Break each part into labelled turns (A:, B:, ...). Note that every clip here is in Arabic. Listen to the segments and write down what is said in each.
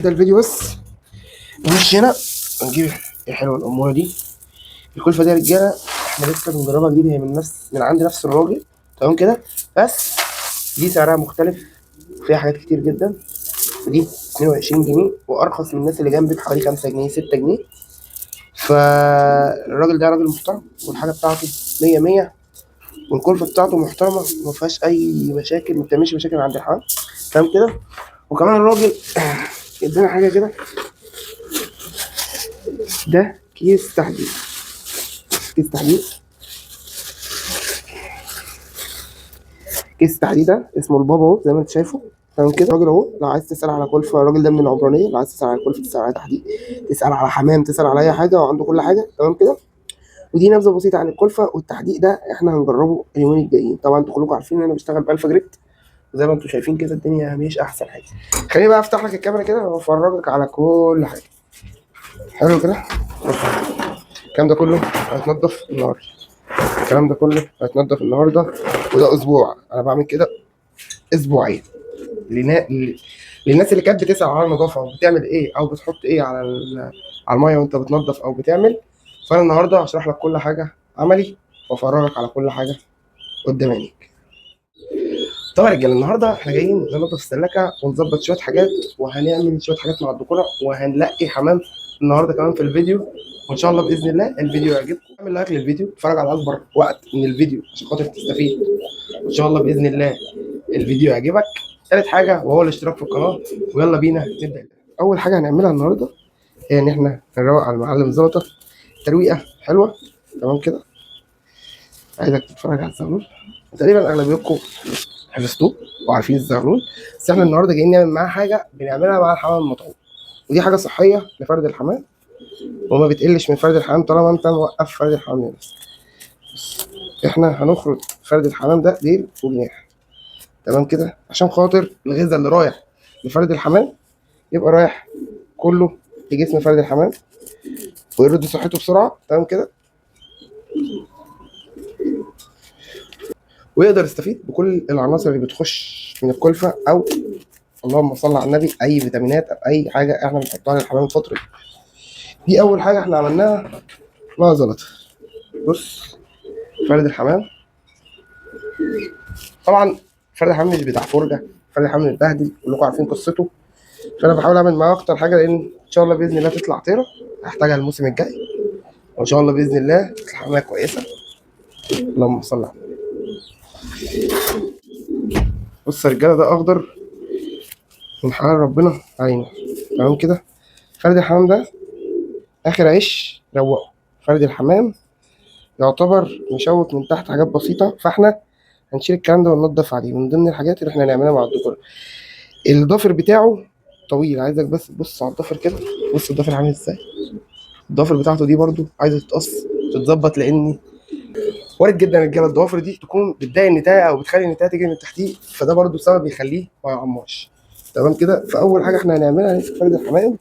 A: ده الفيديو بس نخش هنا نجيب الحلوه الاموره دي. الكلفه دي يا رجاله احنا لسه بنجربها جديد، هي من عند نفس الراجل تمام كده، بس دي سعرها مختلف فيها حاجات كتير جدا. دي 22 جنيه وارخص من الناس اللي جنبي بحوالي 5 جنيه 6 جنيه. فالراجل ده راجل محترم والحاجه بتاعته 100 100 والكلفه بتاعته محترمه ما فيهاش اي مشاكل، ما بتعملش مشاكل عند الحمام تمام كده. وكمان الراجل ادانا حاجه كده، ده كيس تحديد، كيس تحديد، كيس تحديد ده اسمه البابا اهو زي ما انت شايفه تمام كده. الراجل اهو لو عايز تسال على كلفه، الراجل ده من العمرانيه، لو عايز تسال على كلفه، تسال على تحديد، تسال على حمام، تسال على اي حاجه، وعنده كل حاجه تمام كده. ودي نبذه بسيطه عن الكلفه والتحديد ده، احنا هنجربه اليومين الجايين. طبعا انتوا كلكم عارفين ان انا بشتغل بالفا جريد، وزي ما انتوا شايفين كده الدنيا مش احسن حاجه. خليني بقى افتح لك الكاميرا كده وافرجك على كل حاجه. حلو كده، الكلام ده كله هيتنضف النهارده، الكلام ده كله هيتنضف النهارده، وده اسبوع انا بعمل كده اسبوعين. للناس اللي كانت بتسال على النظافه وبتعمل ايه او بتحط ايه على الميه وانت بتنظف او بتعمل، فانا النهارده هشرح لك كل حاجه عملي وافرجك على كل حاجه قدام عينيك. طبعا يا رجاله النهارده احنا جايين ننظف السلاكه ونظبط شويه حاجات، وهنعمل شويه حاجات مع الدكوره، وهنلاقي حمام النهارده كمان في الفيديو، وان شاء الله باذن الله الفيديو يعجبكم. اعمل لايك للفيديو، اتفرج على اكبر وقت من الفيديو عشان خاطر تستفيد، ان شاء الله باذن الله الفيديو يعجبك. ثالث حاجه وهو الاشتراك في القناه، ويلا بينا نبدا. اول حاجه هنعملها النهارده هي ان احنا نروق على المعلم زلطه ترويقه حلوه تمام كده. عايزك تتفرج على الزغلول، تقريبا اغلبيتكم حفظتوه وعارفين الزغلول، بس احنا النهارده جايين نعمل معاه حاجه بنعملها مع الحمام المطعوم، ودي حاجه صحيه لفرد الحمام وما بتقلش من فرد الحمام طالما انت موقف فرد الحمام لنفسك. احنا هنخرج فرد الحمام ده ديل وجناح تمام كده، عشان خاطر الغذاء اللي رايح لفرد الحمام يبقى رايح كله لجسم فرد الحمام ويرد صحته بسرعه تمام كده، ويقدر يستفيد بكل العناصر اللي بتخش من الكلفه، او اللهم صل على النبي اي فيتامينات او اي حاجه احنا بنحطها للحمام الفطري. دي اول حاجه احنا عملناها مع زلطه. بص فرد الحمام، طبعا فرد الحمام مش بتاع فرجه، فرد الحمام متبهدل كلكم عارفين قصته، فانا بحاول اعمل معاه اكتر حاجه، لان ان شاء الله باذن الله تطلع طيره هحتاجها الموسم الجاي، وان شاء الله باذن الله تطلع حمايه كويسه. اللهم صل على النبي. بص يا رجاله ده اخضر من حلال ربنا علينا تمام كده. فرد الحمام ده اخر عيش روقه، فرد الحمام يعتبر مشوك من تحت حاجات بسيطه، فاحنا هنشيل الكلام ده وننضف عليه. من ضمن الحاجات اللي احنا هنعملها مع الدكتور الضفر بتاعه طويل، عايزك بس تبص على الضفر كده، بص الضفر عامل ازاي. الضفر بتاعته دي برضو عايزه تتقص تتظبط، لان وارد جدا يا رجاله الضوافر دي تكون بتضايق النتايه او بتخلي النتايه تيجي من تحتيه، فده برضو سبب يخليه ما يعمرش تمام كده. فاول حاجه احنا هنعملها هنمسك فرد الحمام،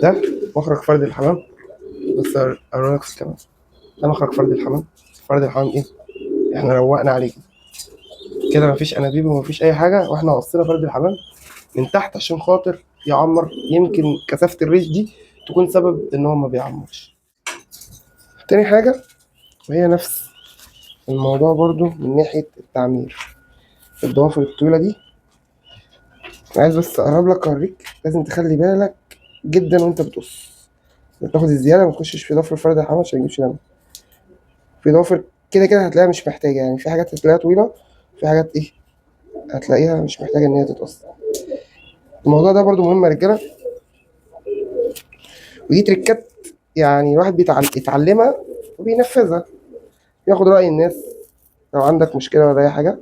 A: ده مخرج فرد الحمام، بس اوريك كمان ده مخرج فرد الحمام. فرد الحمام ايه، احنا روقنا عليه كده، مفيش انابيب ومفيش اي حاجه، واحنا قصينا فرد الحمام من تحت عشان خاطر يعمر، يمكن كثافه الريش دي تكون سبب ان هو ما بيعمرش. تاني حاجه وهي نفس الموضوع برضو من ناحيه التعمير، الضوافر الطويله دي انا عايز بس اقرب لك اوريك، لازم تخلي بالك جدا وانت بتقص، تاخد الزياده ما تخشش في ضفر فرد الحمام عشان يجيبش دم. في ضوافر كده كده هتلاقيها مش محتاجه، يعني في حاجات هتلاقيها طويله، في حاجات ايه هتلاقيها مش محتاجه ان هي تتقص. الموضوع ده برضو مهم يا رجاله، ودي تريكات يعني الواحد يتعلمها وبينفذها، ياخد رأي الناس. لو عندك مشكلة ولا أي حاجة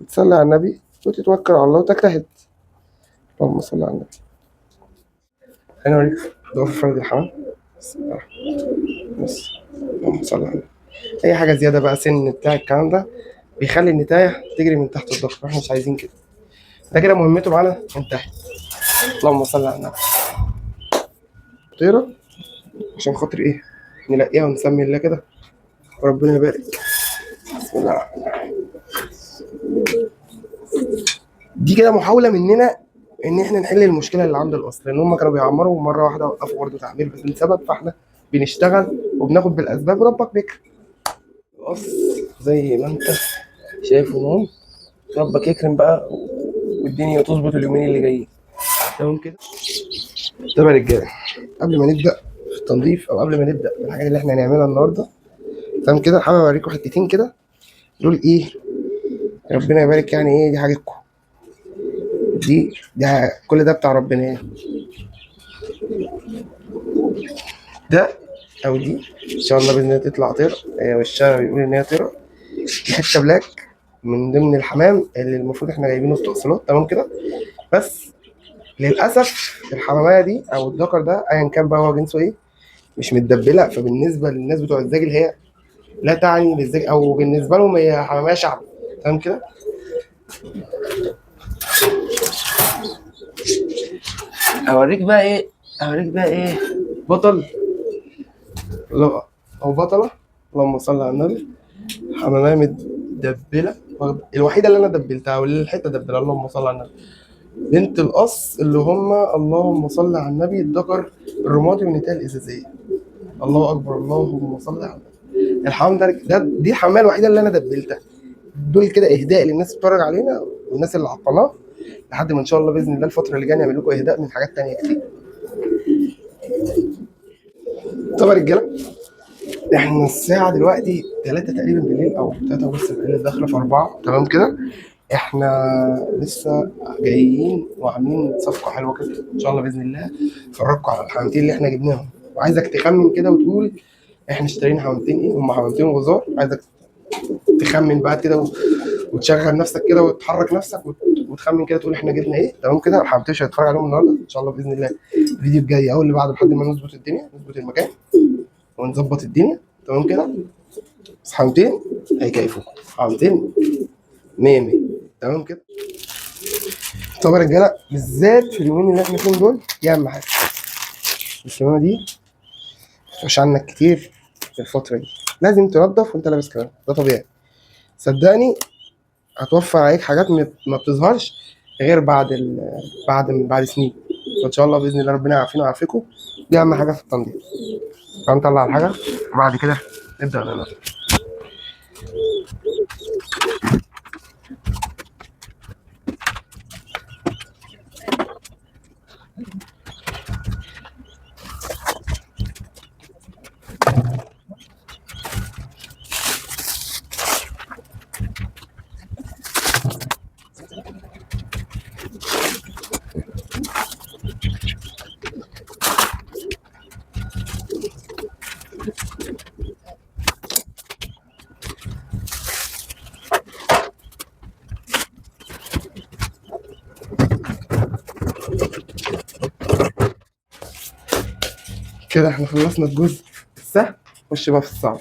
A: تصلي على النبي وتتوكل على الله وتجتهد. اللهم صل على النبي. أنا أوريك ضوافر فرد الحمام بس. اللهم صل على النبي. أي حاجة زيادة بقى سن بتاع الكلام ده بيخلي النتاية تجري من تحت الضفر، احنا مش عايزين كده. ده كده مهمته معانا انتهت. اللهم صل على النبي. فطيرة عشان خاطر ايه نلاقيها ونسمي الله كده وربنا يبارك. بسم الله الرحمن الرحيم. دي كده محاولة مننا ان احنا نحل المشكلة اللي عند الاصل، لان هم كانوا بيعمروا مرة واحدة وقفوا برضه تعمير بدون سبب، فاحنا بنشتغل وبناخد بالاسباب وربك بيكرم. القص زي ما انت شايف اهو، ربك يكرم بقى والدنيا تظبط اليومين اللي جايين. تمام كده. طب يا رجاله، قبل ما نبدا في التنظيف او قبل ما نبدا في الحاجات اللي احنا هنعملها النهارده، تمام كده، حابب اوريكم حتتين كده دول ايه، ربنا يبارك يعني ايه، دي حاجتكم، دي كل ده بتاع ربنا يعني. ده او دي ان شاء الله باذن الله تطلع طير، والشارع بيقول ان هي طيره. دي حته بلاك من ضمن الحمام اللي المفروض احنا جايبينه استئصالات، تمام كده. بس للاسف الحماميه دي او الذكر ده ايا كان بقى هو جنسه ايه مش متدبله، فبالنسبه للناس بتوع الزاجل هي لا تعني بالزاجل، او بالنسبه لهم هي حماميه شعب، تمام كده. اوريك بقى ايه، اوريك بقى ايه، بطل، لا او بطله، اللهم صل على النبي، حماميه متدبله، الوحيده اللي انا دبلتها واللي الحته دبلها، اللهم صل على النبي، بنت القص اللي هم اللهم صل على النبي الذكر الرمادي والنتايه الازازيه. الله اكبر، اللهم صل على النبي. الحمام ده دي الحماميه الوحيده اللي انا دبلتها. دول كده اهداء للناس اللي بتتفرج علينا والناس اللي على القناه، لحد ما ان شاء الله باذن الله الفتره اللي جايه نعمل لكم اهداء من حاجات تانية كتير. طب يا رجاله، احنا الساعه دلوقتي 3 تقريبا بالليل او 3 ونص بالليل داخله في 4، تمام كده. احنا لسه جايين وعاملين صفقه حلوه كده ان شاء الله باذن الله نفرجكم على الحمامتين اللي احنا جبناهم، وعايزك تخمن كده وتقول احنا اشترينا حمامتين ايه. هم حمامتين غزار، عايزك تخمن بقى كده وتشغل نفسك كده وتحرك نفسك وتخمن كده تقول احنا جبنا ايه، تمام كده. الحمامتين مش هنتفرج عليهم النهارده ان شاء الله باذن الله، الفيديو الجاي او اللي بعده لحد ما نظبط الدنيا، نظبط المكان ونظبط الدنيا، تمام كده. بس حمامتين هيكيفوكم، حمامتين 100 100، تمام كده. طب يا رجاله، بالذات في اليومين اللي احنا فيهم دول دي اهم حاجه، الشمامه دي مش عنك كتير في الفتره دي، لازم تنضف وانت لابس كمان، ده طبيعي. صدقني هتوفر عليك حاجات ما بتظهرش غير بعد سنين، فان شاء الله باذن الله ربنا يعافينا ويعافيكم. دي اهم حاجه في التنظيف. هنطلع الحاجه وبعد كده نبدا ننظف. كده احنا خلصنا الجزء السهل، نخش بقى في الصعب.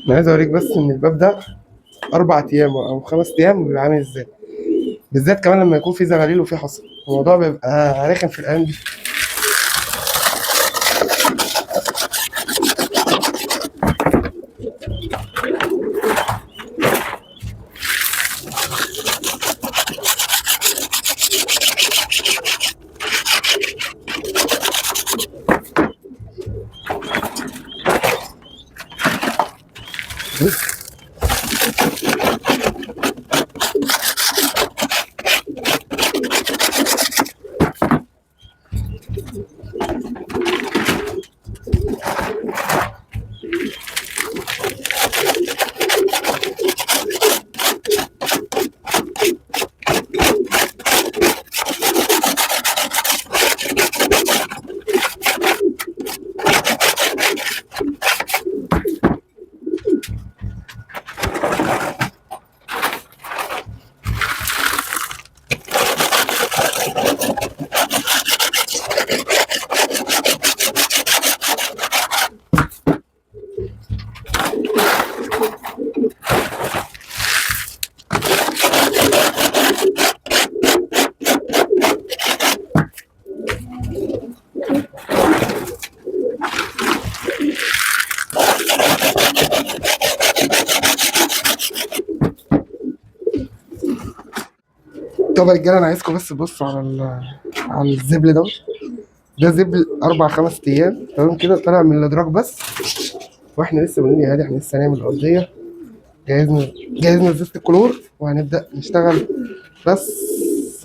A: انا عايز اوريك بس ان الباب ده 4 ايام او 5 ايام بيبقى عامل ازاي، بالذات كمان لما يكون في زغاليل وفي حصى، الموضوع بيبقى رخم في الايام دي. طب يا رجاله انا عايزكم بس تبصوا على الزبل ده. ده زبل 4 5 ايام تمام كده، طالع من الادراج بس، واحنا لسه بنقول يا هادي احنا لسه هنعمل الارضيه، جهزنا زيت الكلور وهنبدا نشتغل. بس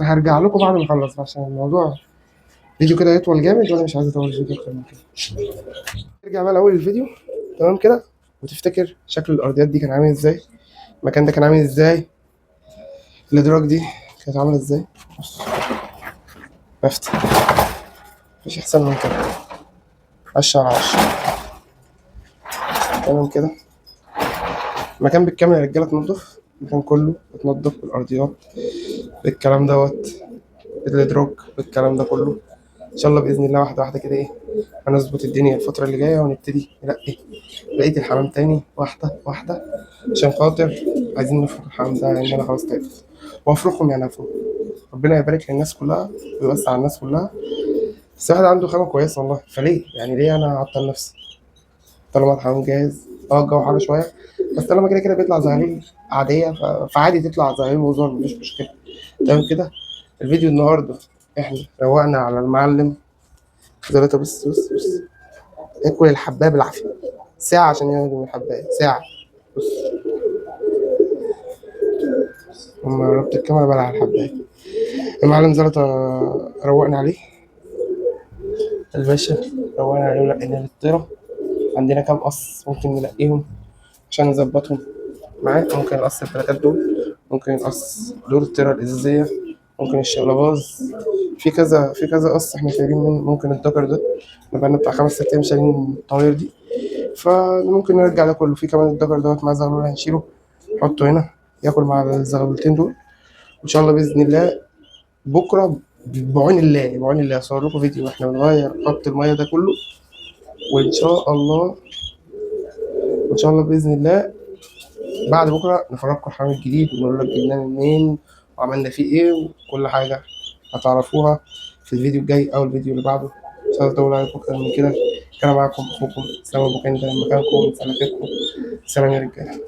A: هرجع لكم بعد ما اخلص عشان الموضوع فيديو كده يطول جامد وانا مش عايز اطول الفيديو اكتر من كده. نرجع بقى لاول الفيديو تمام كده، وتفتكر شكل الارضيات دي كان عامل ازاي، المكان ده كان عامل ازاي، الادراج دي كانت عامله ازاي. بص بفتح، مفيش احسن من كده، 10/10 تمام كده. المكان بالكامل يا رجاله اتنضف، المكان كله اتنضف بالارضيات بالكلام دوت، بالادراج بالكلام ده كله. ان شاء الله باذن الله واحده واحده كده ايه هنظبط الدنيا الفتره اللي جايه، ونبتدي نلاقي بقيه الحمام تاني واحده واحده، عشان خاطر عايزين نفرق الحمام ده لان انا خلاص تعبت، وافرقهم يعني افرق. ربنا يبارك للناس كلها ويوسع على الناس كلها، بس واحد عنده خامه كويسه والله، فليه يعني ليه انا اعطل نفسي طالما الحمام جاهز. الجو حر شويه، بس طالما كده كده بيطلع زغاليل عاديه فعادي تطلع زغاليل وزار مفيش مشكله تمام كده. الفيديو النهارده احنا روقنا على المعلم زلطة. بص ياكل الحبايه بالعافيه، ساعه عشان يهضم الحبايه، ساعه. بص لما قربت الكاميرا بلع على الحبايه. المعلم زلطة روقنا عليه الباشا، روقنا عليه ولقينا للطيرة. عندنا كام قص ممكن نلاقيهم عشان نظبطهم معاه، ممكن نقص الفلاتات دول، ممكن نقص دور الطيرة الإزازية، ممكن الشقلباز، في كذا قص احنا شايلين منه. ممكن الدكر ده نبقى بتاع 5 6 أيام شايلين الطواير دي، فممكن نرجع ده كله. في كمان الدكر دوت مع زغلول هنشيله نحطه هنا ياكل مع الزغلولتين دول. ان شاء الله باذن الله بكره بعون الله اصور لكم فيديو واحنا بنغير خط الميه ده كله، وان شاء الله باذن الله بعد بكره نفرجكم الحمام الجديد ونقول لك جبناه منين وعملنا فيه ايه، وكل حاجه هتعرفوها في الفيديو الجاي او الفيديو اللي بعده. مش عايز اطول عليكم اكتر من كده. كان معاكم اخوكم اسلام ابو كان، ده مكانكم سلامتكم. سلام يا رجاله.